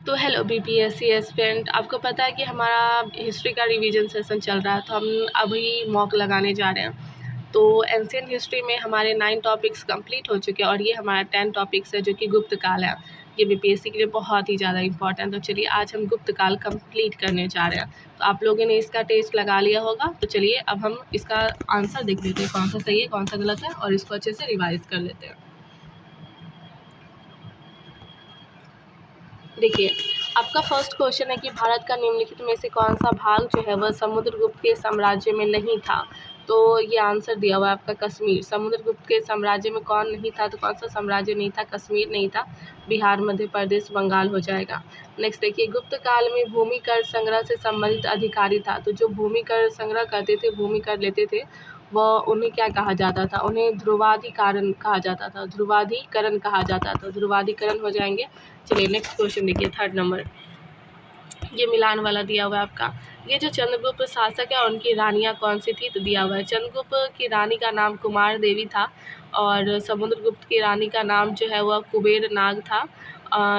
तो hello BPSC aspirant, आपको पता है कि हमारा हिस्ट्री का रिवीजन सेशन चल रहा है, तो हम अभी मॉक लगाने जा रहे हैं। तो एंशियंट हिस्ट्री में हमारे 9 टॉपिक्स कंप्लीट हो चुके हैं और ये हमारा 10 टॉपिक्स है जो कि गुप्त काल है। ये बीपीएससी के लिए बहुत ही ज़्यादा इंपॉर्टेंट। तो चलिए आज हम गुप्त काल कंप्लीट करने जा रहे हैं। तो आप लोगों ने इसका टेस्ट लगा लिया होगा, तो चलिए अब हम इसका आंसर देख लेते हैं, कौन सा सही है कौन सा गलत है, और इसको अच्छे से रिवाइज कर लेते हैं। देखिए, आपका फर्स्ट क्वेश्चन है कि भारत का निम्नलिखित में से कौन सा भाग जो है वह समुद्रगुप्त के साम्राज्य में नहीं था। तो ये आंसर दिया हुआ है आपका कश्मीर। समुद्रगुप्त के साम्राज्य में कौन नहीं था, तो कौन सा साम्राज्य नहीं था? कश्मीर नहीं था। बिहार, मध्य प्रदेश, बंगाल हो जाएगा। नेक्स्ट देखिए, गुप्त काल में भूमि कर संग्रह से संबंधित अधिकारी था। तो जो भूमि कर संग्रह करते थे, भूमि कर लेते थे, वह उन्हें क्या कहा जाता था? उन्हें ध्रुवाधिकरण कहा जाता था। ध्रुवाधिकरण कहा जाता था। ध्रुवाधिकरण हो जाएंगे। चलिए नेक्स्ट क्वेश्चन देखिए, 3rd नंबर। ये मिलान वाला दिया हुआ है आपका। ये जो चंद्रगुप्त शासक है उनकी रानियां कौन सी थी? तो दिया हुआ है चंद्रगुप्त की रानी का नाम कुमार देवी था और समुद्रगुप्त की रानी का नाम जो है वह कुबेर नाग था।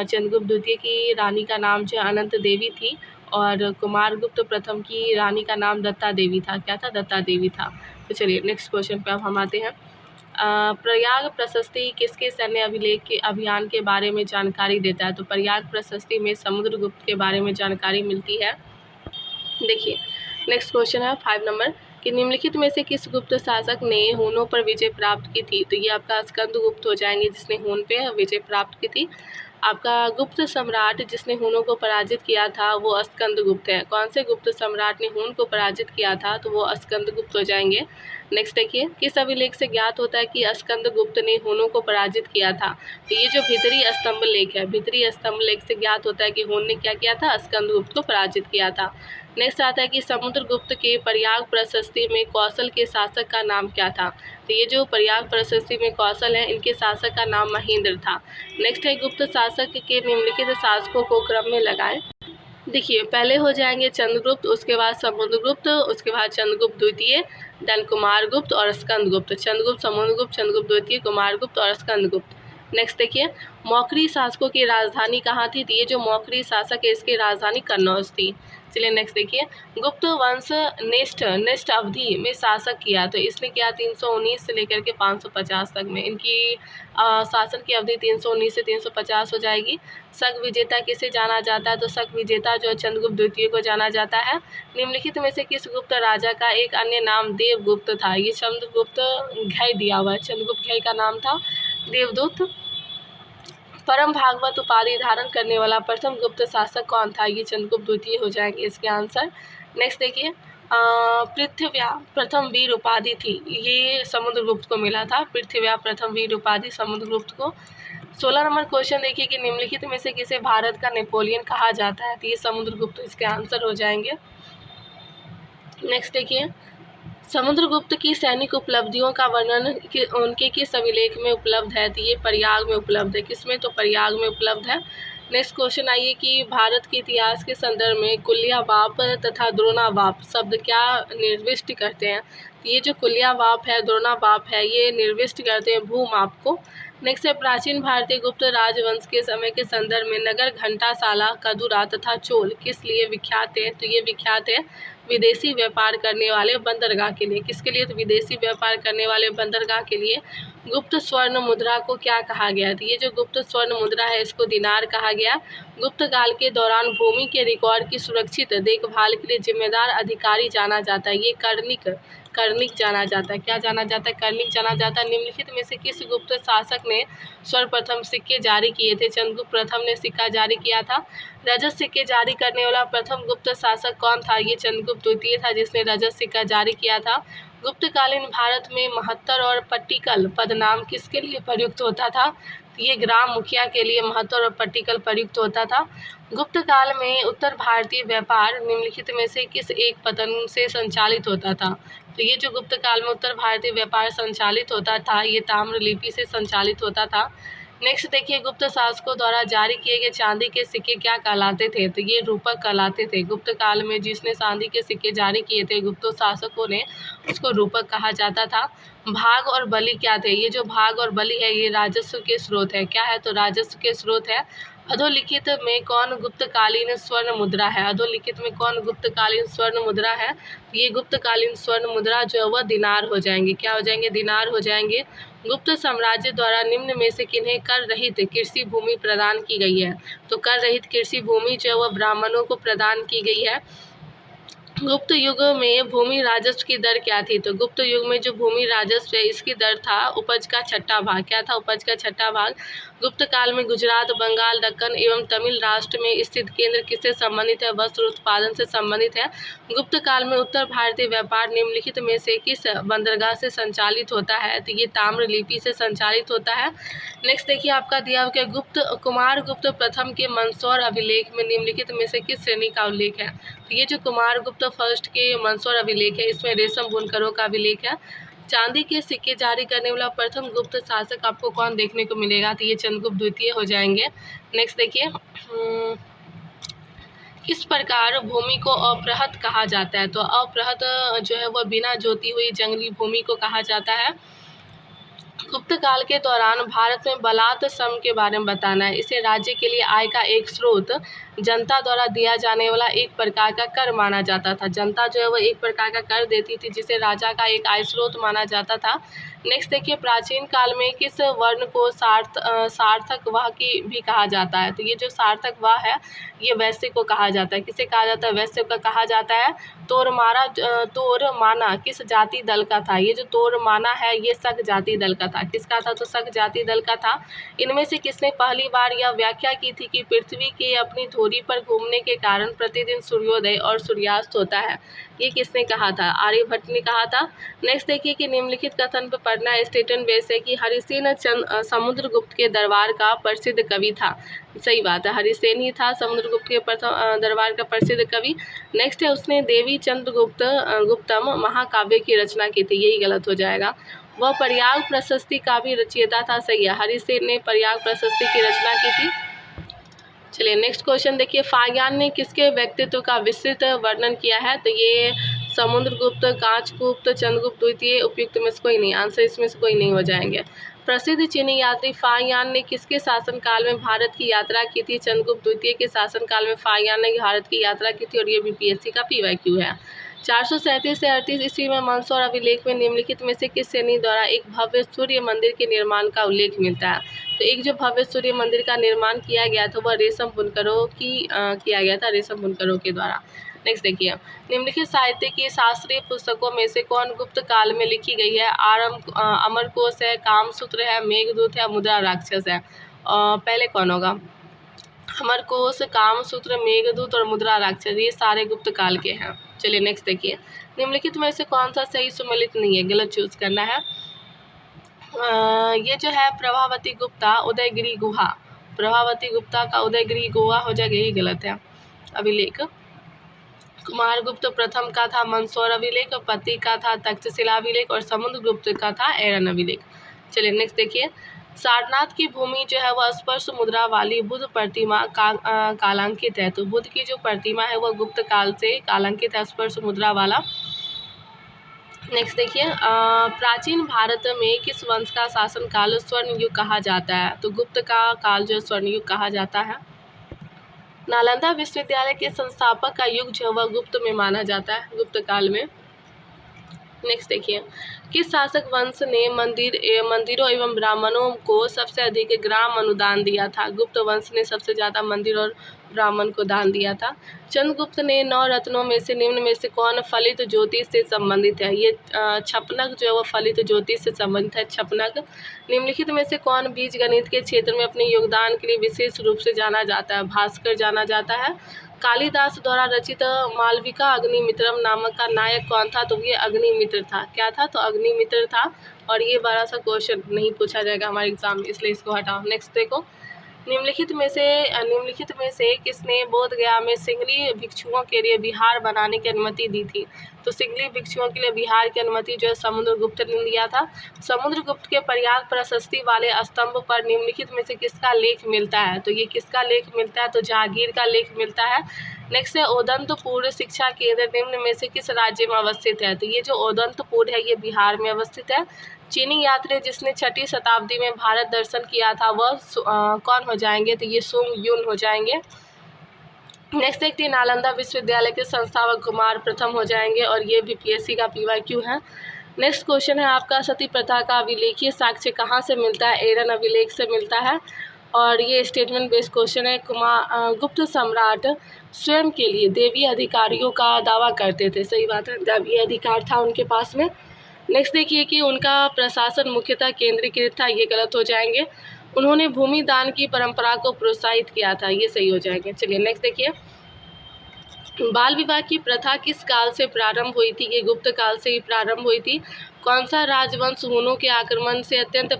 चंद्रगुप्त द्वितीय की रानी का नाम जो है अनंत देवी थी और कुमारगुप्त प्रथम की रानी का नाम दत्ता देवी था। क्या था? दत्ता देवी था। तो चलिए नेक्स्ट क्वेश्चन पे अब हम आते हैं। प्रयाग प्रशस्ति किसके सैन्य अभिलेख के अभियान के बारे में जानकारी देता है? तो प्रयाग प्रशस्ति में समुद्रगुप्त के बारे में जानकारी मिलती है। देखिए नेक्स्ट क्वेश्चन है 5 नंबर कि निम्नलिखित में से किस गुप्त शासक ने हूनों पर विजय प्राप्त की थी? तो ये आपका स्कंदगुप्त हो जाएंगे, जिसने हून पे विजय प्राप्त की थी। आपका गुप्त सम्राट जिसने हूनों को पराजित किया था वो स्कंदगुप्त है। कौन से गुप्त सम्राट ने हून को पराजित किया था? तो वो स्कंदगुप्त हो जाएंगे। नेक्स्ट देखिए, किस अभिलेख से ज्ञात होता है कि स्कंदगुप्त ने हूनों को पराजित किया था? तो ये जो भीतरी स्तंभ लेख है, भीतरी स्तंभ लेख से ज्ञात होता है कि हून ने क्या किया था? स्कंदगुप्त को पराजित किया था। नेक्स्ट आता है कि समुद्रगुप्त के प्रयाग प्रशस्ति में कौशल के शासक का नाम क्या था? तो ये जो प्रयाग प्रशस्ति में कौशल है, इनके शासक का नाम महेंद्र था। नेक्स्ट है गुप्त शासक के निम्नलिखित शासकों को क्रम में लगाएं। देखिए, पहले हो जाएंगे चंद्रगुप्त, उसके बाद समुद्रगुप्त, उसके बाद चंद्रगुप्त द्वितीय, देन कुमारगुप्त और स्कंदगुप्त। चंद्रगुप्त, समुद्रगुप्त, चंद्रगुप्त द्वितीय, कुमारगुप्त और स्कंदगुप्त। नेक्स्ट देखिए, मौखरी शासकों की राजधानी कहाँ थी? तो ये जो मौखरी शासक है इसकी राजधानी कन्नौज थी। चलिए नेक्स्ट देखिए, गुप्त वंश नेस्ट अवधि में शासक किया, तो इसने किया 319 से लेकर के 550 तक में। इनकी शासन की अवधि 319 से 350 हो जाएगी। शक विजेता किसे जाना जाता है? तो शक विजेता जो चंद्रगुप्त द्वितीय को जाना जाता है। निम्नलिखित में से किस गुप्त राजा का एक अन्य नाम देवगुप्त था? ये चंद्रगुप्त घय दिया हुआ है, चंद्रगुप्त घय का नाम था देवदूत। परम भागवत उपाधि धारण करने वाला प्रथम गुप्त शासक कौन था? ये चंद्रगुप्त द्वितीय हो जाएंगे इसके आंसर। नेक्स्ट देखिए, पृथ्व्या प्रथम वीर उपाधि थी, ये समुद्रगुप्त को मिला था। पृथ्व्या प्रथम वीर उपाधि समुद्रगुप्त को। 16 नंबर क्वेश्चन देखिए कि निम्नलिखित में से किसे भारत का नेपोलियन कहा जाता है? तो ये समुद्रगुप्त इसके आंसर हो जाएंगे। नेक्स्ट देखिए, समुद्रगुप्त की सैनिक उपलब्धियों का वर्णन उनके किस अभिलेख में उपलब्ध है? तो ये प्रयाग में उपलब्ध है। किसमें? तो प्रयाग में उपलब्ध है। नेक्स्ट क्वेश्चन आइए कि भारत के इतिहास के संदर्भ में कुलियावाप तथा द्रोणावाप शब्द क्या निर्दिष्ट करते हैं? तो ये जो कुलियावाप है, द्रोणावाप है, ये निर्दिष्ट करते हैं भूमाप को। नेक्स्ट है, प्राचीन भारतीय गुप्त राजवंश के समय के संदर्भ में नगर, घंटाशाला, कदुरा तथा चोल किस लिए विख्यात है? तो ये विख्यात है विदेशी व्यापार करने वाले बंदरगाह के लिए। किसके लिए? तो विदेशी व्यापार करने वाले बंदरगाह के लिए। गुप्त स्वर्ण मुद्रा को क्या कहा गया? तो ये जो गुप्त स्वर्ण मुद्रा है इसको दिनार कहा गया। गुप्त काल के दौरान भूमि के रिकॉर्ड की सुरक्षित देखभाल के लिए जिम्मेदार अधिकारी जाना जाता है, ये कर्णिक जाना जाता है। क्या जाना जाता है? कर्णिक जाना जाता है। निम्नलिखित में से किस गुप्त शासक ने सर्वप्रथम सिक्के जारी किए थे? चंद्रगुप्त प्रथम ने सिक्का जारी किया था। रजत सिक्के जारी करने वाला प्रथम गुप्त शासक कौन था? ये चंद्रगुप्त द्वितीय था, जिसने रजत सिक्का जारी किया था। गुप्तकालीन भारत में महत्तर और पट्टिकल पदनाम किसके लिए प्रयुक्त होता था? ये ग्राम मुखिया के लिए महत्तर और पट्टिकल प्रयुक्त होता था। गुप्त काल में उत्तर भारतीय व्यापार निम्नलिखित में से किस एक पतन से संचालित होता था? तो ये जो गुप्त काल में उत्तर भारतीय व्यापार संचालित होता था, ये ताम्रलिपि से संचालित होता था। नेक्स्ट देखिए, गुप्त शासकों द्वारा जारी किए गए चांदी के सिक्के क्या कहलाते थे? तो ये रूपक कहलाते थे। गुप्त काल में जिसने चांदी के सिक्के जारी किए थे गुप्त शासकों ने, उसको रूपक कहा जाता था। भाग और बलि क्या थे? ये जो भाग और बलि है ये राजस्व के स्रोत है। क्या है? तो राजस्व के स्रोत है। अधोलिखित में कौन गुप्तकालीन स्वर्ण मुद्रा है? अधोलिखित में कौन गुप्तकालीन स्वर्ण मुद्रा है? ये गुप्तकालीन स्वर्ण मुद्रा जो है वह दिनार हो जाएंगे। क्या हो जाएंगे? दिनार हो जाएंगे। गुप्त साम्राज्य द्वारा निम्न में से किन्हें कर रहित कृषि भूमि प्रदान की गई है? तो कर रहित कृषि भूमि जो है वह ब्राह्मणों को प्रदान की गई है। गुप्त युग में भूमि राजस्व की दर क्या थी? तो गुप्त युग में जो भूमि राजस्व है इसकी दर था उपज का छठा भाग। क्या था? उपज का छठा भाग। गुप्त काल में गुजरात, बंगाल, दक्कन एवं तमिल राष्ट्र में स्थित केंद्र किससे संबंधित है? वस्त्र उत्पादन से संबंधित है। गुप्त काल में उत्तर भारतीय व्यापार निम्नलिखित में से किस बंदरगाह से संचालित होता है? तो ये ताम्रलिपि से संचालित होता है। नेक्स्ट देखिए आपका दिया हुआ गुप्त कुमार गुप्त प्रथम के मंदसौर अभिलेख में निम्नलिखित में से किस श्रेणी का उल्लेख है? तो ये जो कुमार गुप्त फर्स्ट के मंदसौर अभिलेख है इसमें रेशम बुनकरों का अभिलेख है। चांदी के सिक्के जारी करने वाला प्रथम गुप्त शासक आपको कौन देखने को मिलेगा? तो ये चंद्रगुप्त द्वितीय हो जाएंगे। नेक्स्ट देखिए किस प्रकार भूमि को अपृहत कहा जाता है? तो अपृहत जो है वह बिना जोती हुई जंगली भूमि को कहा जाता है। गुप्त काल के दौरान भारत में बलात् श्रम के बारे में बताना है। इसे राज्य के लिए आय का एक स्रोत, जनता द्वारा दिया जाने वाला एक प्रकार का कर माना जाता था। जनता जो है वो एक प्रकार का कर देती थी जिसे राजा का एक आय स्रोत माना जाता था। नेक्स्ट देखिए प्राचीन काल में किस वर्ण को सार्थक वाह की भी कहा जाता है? तो ये जो सार्थक वाह है ये वैश्य को कहा जाता है। किसे कहा जाता है? वैश्य को कहा जाता है। तोरमाना किस जाति दल का था? ये जो तोरमाना है ये शक जाति दल का था। किसका था? तो शक जाति दल का था। इनमें से किसने पहली बार यह व्याख्या की थी कि पृथ्वी के अपनी धुरी पर घूमने के कारण प्रतिदिन सूर्योदय और सूर्यास्त होता है? ये किसने कहा था? आर्यभट्ट ने कहा था। नेक्स्ट देखिए कि निम्नलिखित कथन पर पढ़ना स्टेटन बेस है कि हरिसेन समुद्रगुप्त के दरबार का प्रसिद्ध कवि था। सही बात है, हरिसेन ही था समुद्रगुप्त के प्रथम दरबार का प्रसिद्ध कवि। नेक्स्ट है उसने देवी चंद्रगुप्त गुप्तम महाकाव्य की रचना की थी। यही गलत हो जाएगा। वह प्रयाग प्रशस्ति का भी रचयिता था। सही है, हरिसेन ने प्रयाग प्रशस्ति की रचना की थी। चलिए नेक्स्ट क्वेश्चन देखिए फाग्यान ने किसके व्यक्तित्व का विस्तृत वर्णन किया है? तो ये समुद्रगुप्त, कांचगुप्त, चंद्रगुप्त द्वितीय, उपयुक्त में से कोई नहीं। आंसर इसमें से कोई नहीं हो जाएंगे। प्रसिद्ध चीनी यात्री फाग्यान ने किसके शासनकाल में भारत की यात्रा की थी? चंद्रगुप्त द्वितीय के शासनकाल में फाग्यान ने भारत की यात्रा की थी और ये बीपीएससी का PYQ है। 437 से 38 ईस्वी में मंदसौर अभिलेख में निम्नलिखित में से किस श्रेणी द्वारा एक भव्य सूर्य मंदिर के निर्माण का उल्लेख मिलता है? तो एक जो भव्य सूर्य मंदिर का निर्माण किया गया था वह रेशम बुनकरों की किया गया था, रेशम बुनकरों के द्वारा। नेक्स्ट देखिए निम्नलिखित साहित्य की शास्त्रीय पुस्तकों में से कौन गुप्त काल में लिखी गई है? अमरकोश है, कामसूत्र है, मेघदूत है, मुद्रा राक्षस है। पहले कौन होगा? अमरकोश, कामसूत्र, मेघदूत और मुद्रा राक्षस ये सारे गुप्त काल के हैं। चलिए नेक्स्ट देखिए निम्नलिखित में से कौन सा सही सुमेलित नहीं है, गलत चूज करना है। ये जो है प्रभावती गुप्ता उदयगिरी गुहा, प्रभावती गुप्ता का उदयगिरी गुहा हो जाएगा, यही गलत है अभिलेख। कुमार गुप्त प्रथम का था मंदसौर अभिलेख, पति का था तक्षशिला अभिलेख और समुद्रगुप्त का था एरन अभिलेख। चलिए नेक्स्ट देखिए सारनाथ की भूमि जो है वह स्पर्श मुद्रा वाली बुद्ध प्रतिमा कालांकित है। तो बुद्ध की जो प्रतिमा है वह गुप्त काल से कालांकित है, स्पर्श मुद्रा वाला। नेक्स्ट देखिए प्राचीन भारत में किस वंश का शासन काल स्वर्ण युग कहा जाता है? तो गुप्त का काल जो स्वर्ण युग कहा जाता है। नालंदा विश्वविद्यालय के संस्थापक का युग जो वह गुप्त में माना जाता है, गुप्त काल में। नेक्स्ट देखिए किस शासक वंश ने मंदिरों एवं ब्राह्मणों को सबसे अधिक ग्राम अनुदान दिया था? गुप्त वंश ने सबसे ज़्यादा मंदिर और ब्राह्मण को दान दिया था। चंद्रगुप्त ने 9 रत्नों में से निम्न में से कौन फलित ज्योतिष से संबंधित है? ये छपनक जो है वह फलित ज्योतिष से संबंधित है, छपनक। निम्नलिखित में से कौन बीज गणित के क्षेत्र में अपने योगदान के लिए विशेष रूप से जाना जाता है? भास्कर जाना जाता है। कालिदास द्वारा रचित मालविका अग्निमित्रम नामक का नायक कौन था? तो ये अग्निमित्र था। क्या था? तो अग्निमित्र था। और ये बड़ा सा क्वेश्चन नहीं पूछा जाएगा हमारे एग्जाम में, इसलिए इसको हटाओ। नेक्स्ट देखो निम्नलिखित में से किसने बोध गया में सिंगली भिक्षुओं के लिए विहार बनाने की अनुमति दी थी? तो सिंगली भिक्षुओं के लिए विहार की अनुमति जो है समुद्रगुप्त ने दिया था। समुद्रगुप्त के प्रयाग प्रशस्ति वाले स्तंभ पर निम्नलिखित में से किसका लेख मिलता है? तो ये किसका लेख मिलता है? तो जहांगीर का लेख मिलता है। नेक्स्ट है ओदंतपुर शिक्षा केंद्र निम्न में से किस राज्य में अवस्थित है? तो ये जो ओदंतपुर है ये बिहार में अवस्थित है। चीनी यात्री जिसने 6वीं शताब्दी में भारत दर्शन किया था वह कौन हो जाएंगे? तो ये सुंग युन हो जाएंगे। नेक्स्ट देखते हैं नालंदा विश्वविद्यालय के संस्थापक कुमार प्रथम हो जाएंगे और ये भी पीएससी का PYQ है। नेक्स्ट क्वेश्चन है आपका, सती प्रथा का अभिलेखीय साक्ष्य कहाँ से मिलता है? एरन अभिलेख से मिलता है और ये स्टेटमेंट बेस्ड क्वेश्चन है। गुप्त सम्राट स्वयं के लिए देवी अधिकारियों का दावा करते थे, सही बात है, देवी अधिकार था उनके पास में। नेक्स्ट देखिए कि उनका प्रशासन मुख्यतः केंद्रीकृत था, ये गलत हो जाएंगे। उन्होंने भूमि दान की परंपरा को प्रोत्साहित किया था, ये सही हो जाएंगे। चलिए नेक्स्ट देखिए, बाल विवाह की प्रथा किस काल से प्रारंभ हुई थी? ये गुप्त काल से ही प्रारंभ हुई थी। कौन सा राजवंश हुनों के आक्रमण से अत्यंत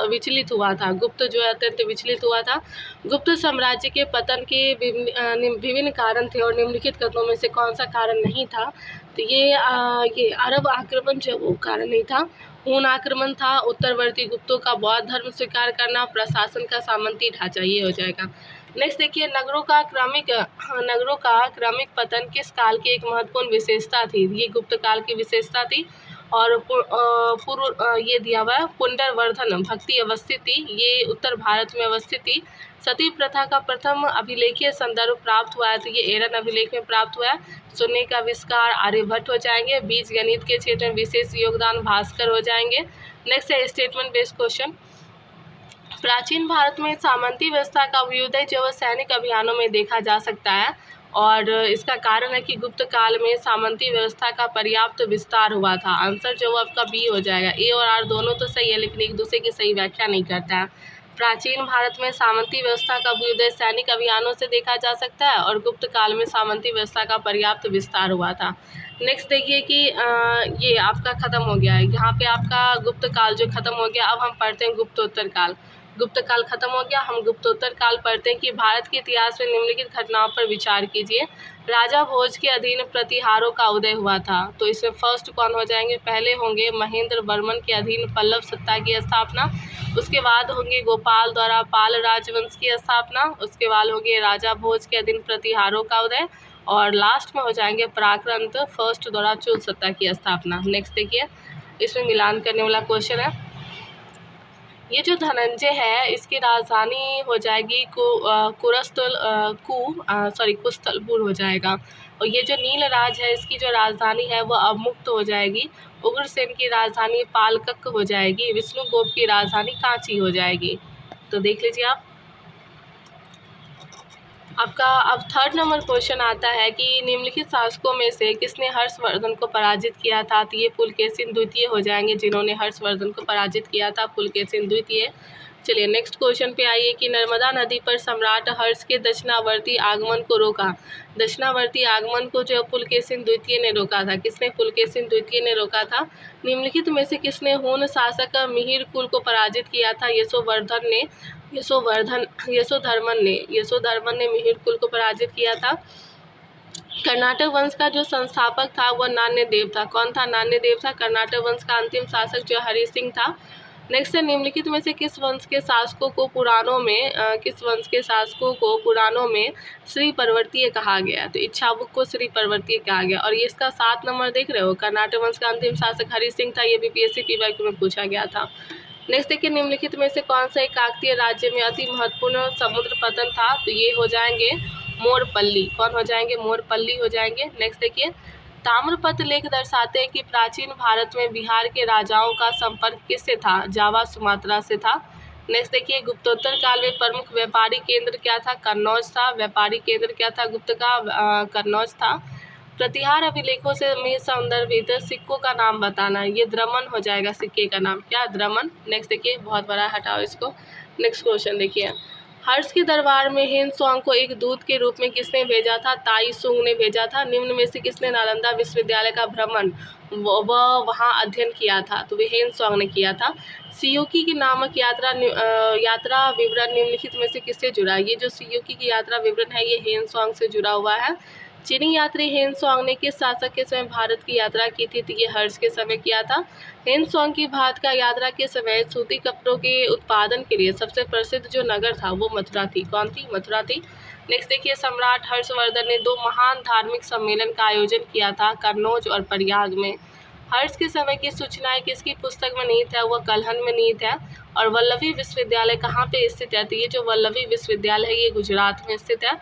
विचलित हुआ था? गुप्त जो है अत्यंत विचलित हुआ था। गुप्त साम्राज्य के पतन के विभिन्न कारण थे और निम्नलिखित कथनों में से कौन सा कारण नहीं था? तो ये अरब आक्रमण जो वो कारण नहीं था। हुन आक्रमण था, उत्तरवर्ती गुप्तों का बौद्ध धर्म स्वीकार करना, प्रशासन का सामंती ढांचा, ये हो जाएगा। नेक्स्ट देखिए, नगरों का क्रमिक पतन किस काल की एक महत्वपूर्ण विशेषता थी? ये गुप्त काल की विशेषता थी। और ये दिया हुआ है पुंडरवर्धन भक्ति अवस्थित थी, ये उत्तर भारत में अवस्थित थी। सती प्रथा का प्रथम अभिलेखीय संदर्भ प्राप्त हुआ है, तो ये एरन अभिलेख में प्राप्त हुआ है। सोने का आविष्कार आर्यभट्ट हो जाएंगे। बीज गणित के क्षेत्र में विशेष योगदान भास्कर हो जाएंगे। नेक्स्ट है स्टेटमेंट बेस्ड क्वेश्चन, प्राचीन भारत में सामंती व्यवस्था का अभ्युदय जो है सैनिक अभियानों में देखा जा सकता है और इसका कारण है कि गुप्त काल में सामंती व्यवस्था का पर्याप्त विस्तार हुआ था। आंसर जो है आपका बी हो जाएगा। ए और आर दोनों तो सही है लेकिन एक दूसरे की सही व्याख्या नहीं करता है। प्राचीन भारत में सामंती व्यवस्था का अभ्युदय सैनिक अभियानों से देखा जा सकता है और गुप्त काल में सामंती व्यवस्था का पर्याप्त विस्तार हुआ था। नेक्स्ट देखिए कि ये आपका खत्म हो गया है, यहाँ पे आपका गुप्त काल जो खत्म हो गया। अब हम पढ़ते हैं गुप्तोत्तर काल। गुप्त काल खत्म हो गया, हम गुप्तोत्तर काल पढ़ते हैं कि भारत के इतिहास में निम्नलिखित घटनाओं पर विचार कीजिए। राजा भोज के अधीन प्रतिहारों का उदय हुआ था, तो इसमें फर्स्ट कौन हो जाएंगे? पहले होंगे महेंद्र वर्मन के अधीन पल्लव सत्ता की स्थापना, उसके बाद होंगे गोपाल द्वारा पाल राजवंश की स्थापना, उसके बाद होंगे राजा भोज के अधीन प्रतिहारों का उदय और लास्ट में हो जाएंगे पराक्रंत फर्स्ट द्वारा चुल सत्ता की स्थापना। नेक्स्ट देखिए, इसमें मिलान करने वाला क्वेश्चन है। ये जो धनंजय है इसकी राजधानी हो जाएगी कुस्तलपुर हो जाएगा और ये जो नीलराज है इसकी जो राजधानी है वो अवमुक्त हो जाएगी। उग्रसेन की राजधानी पालकक हो जाएगी। विष्णुगुप्त की राजधानी कांची हो जाएगी। तो देख लीजिए आप। आपका अब थर्ड नंबर क्वेश्चन आता है कि निम्नलिखित शासकों में से किसने हर्षवर्धन को पराजित किया था? तो ये पुलकेशिन द्वितीय हो जाएंगे जिन्होंने हर्षवर्धन को पराजित किया था, पुलकेशिन द्वितीय। चलिए नेक्स्ट क्वेश्चन पे आइए कि नर्मदा नदी पर सम्राट हर्ष के दक्षिणावर्ती आगमन को रोका। दक्षिणावर्ती आगमन को जो पुलकेशिन द्वितीय ने रोका था। किसने? पुलकेशिन द्वितीय ने रोका था। निम्नलिखित में से किसने हून शासक मिहिर कुल को पराजित किया था? यशोधर्मन ने मिहिर कुल को पराजित किया था। कर्नाटक वंश का जो संस्थापक था वह नान्यदेव था। कौन था? नान्यदेव था। कर्नाटक वंश का अंतिम शासक जो हरि सिंह था। नेक्स्ट है निम्नलिखित में से किस वंश के शासकों को पुराणों में श्री पर्वतीय कहा गया? तो इच्छाबुक को श्री पर्वतीय कहा गया। और ये इसका 7 नंबर देख रहे हो, कर्नाटक वंश का अंतिम शासक हरि सिंह था। ये भी PSC PYQ में पूछा गया था। नेक्स्ट देखिए, निम्नलिखित में से कौन सा एक काकतीय राज्य में अति महत्वपूर्ण समुद्र पतन था? तो ये हो जाएंगे मोरपल्ली। कौन हो जाएंगे? मोरपल्ली हो जाएंगे। नेक्स्ट देखिए, ताम्रपत्र लेख दर्शाते हैं कि प्राचीन भारत में बिहार के राजाओं का संपर्क किससे था? जावा सुमात्रा से था। नेक्स्ट देखिए, गुप्तोत्तर काल में प्रमुख व्यापारी केंद्र क्या था? कन्नौज था। व्यापारी केंद्र क्या था गुप्त का? कन्नौज था। प्रतिहार अभिलेखों से में संदर्भित सिक्कों का नाम बताना। ये द्रमन हो जाएगा सिक्के का नाम। क्या? द्रमन। नेक्स्ट देखिए, बहुत बड़ा हटाओ इसको। नेक्स्ट क्वेश्चन देखिए, हर्ष के दरबार में हेन सोंग को एक दूत के रूप में किसने भेजा था? ताई सुंग ने भेजा था। निम्न में से किसने नालंदा विश्वविद्यालय का भ्रमण वहाँ अध्ययन किया था? तो वे हेन सोंग ने किया था। सियोकी की नामक यात्रा विवरण निम्नलिखित में से किससे जुड़ा? ये जो सियोकी की यात्रा विवरण है ये हेन सोंग से जुड़ा हुआ है। चीनी यात्री हेन सोंग ने किस शासक के समय भारत की यात्रा की थी? तो ये हर्ष के समय किया था। हेन सोंग की भारत का यात्रा के समय सूती कपड़ों के उत्पादन के लिए सबसे प्रसिद्ध जो नगर था वो मथुरा थी। कौन थी? मथुरा थी। नेक्स्ट देखिए, सम्राट हर्षवर्धन ने 2 महान धार्मिक सम्मेलन का आयोजन किया था, कन्नौज और प्रयाग में। हर्ष के समय की सूचनाएं किसकी पुस्तक में निहित है? वह कल्हण में निहित है। और वल्लभी विश्वविद्यालय कहाँ पे स्थित है? तो ये जो वल्लभी विश्वविद्यालय है ये गुजरात में स्थित है।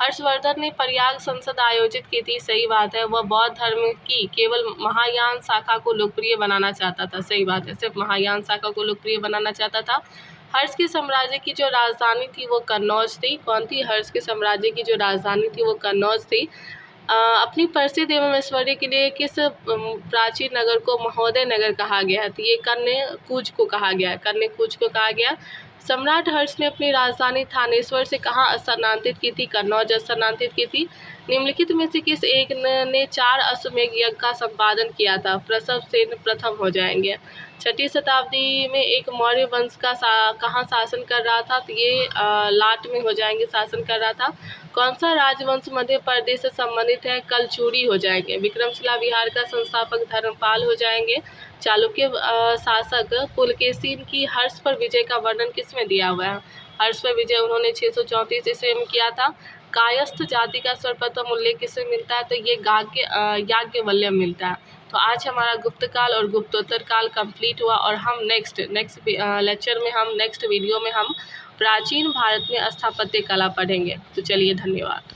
हर्षवर्धन ने प्रयाग संसद आयोजित की थी, सही बात है। वह बौद्ध धर्म की केवल महायान शाखा को लोकप्रिय बनाना चाहता था, सही बात है, सिर्फ महायान शाखा को लोकप्रिय बनाना चाहता था। हर्ष के साम्राज्य की जो राजधानी थी वो कन्नौज थी। कौन थी? हर्ष के साम्राज्य की जो राजधानी थी वो कन्नौज थी। अपनी प्रसिद्ध एवं ऐश्वर्य के लिए किस प्राचीन नगर को महोदय नगर कहा गया है? तो ये कन्य को कहा गया है, कन्य को कहा गया। सम्राट हर्ष ने अपनी राजधानी थानेश्वर से कहाँ स्थानांतरित की थी? कन्नौज स्थानांतरित की थी। निम्नलिखित में से किस एक ने 4 अश्वमेध यज्ञ का संपादन किया था? प्रसव सेन प्रथम हो जाएंगे। 6ठी शताब्दी में एक मौर्य वंश का कहाँ शासन कर रहा था? तो ये लाट में हो जाएंगे, शासन कर रहा था। कौन सा राजवंश मध्य प्रदेश से संबंधित है? कलचुरी हो जाएंगे। विक्रमशिला विहार का संस्थापक धर्मपाल हो जाएंगे। चालुक्य शासक पुलकेशिन की हर्ष पर विजय का वर्णन किसमें दिया हुआ है? हर्ष पर विजय उन्होंने 634 ईस्वी में किया था। कायस्थ जाति का सर्वप्रथम उल्लेख किसमें मिलता है? तो ये याज्ञवल्क्य मिलता है। तो आज हमारा गुप्त काल और गुप्तोत्तर काल कंप्लीट हुआ और हम नेक्स्ट लेक्चर में नेक्स्ट वीडियो में हम प्राचीन भारत में स्थापत्य कला पढ़ेंगे। तो चलिए, धन्यवाद।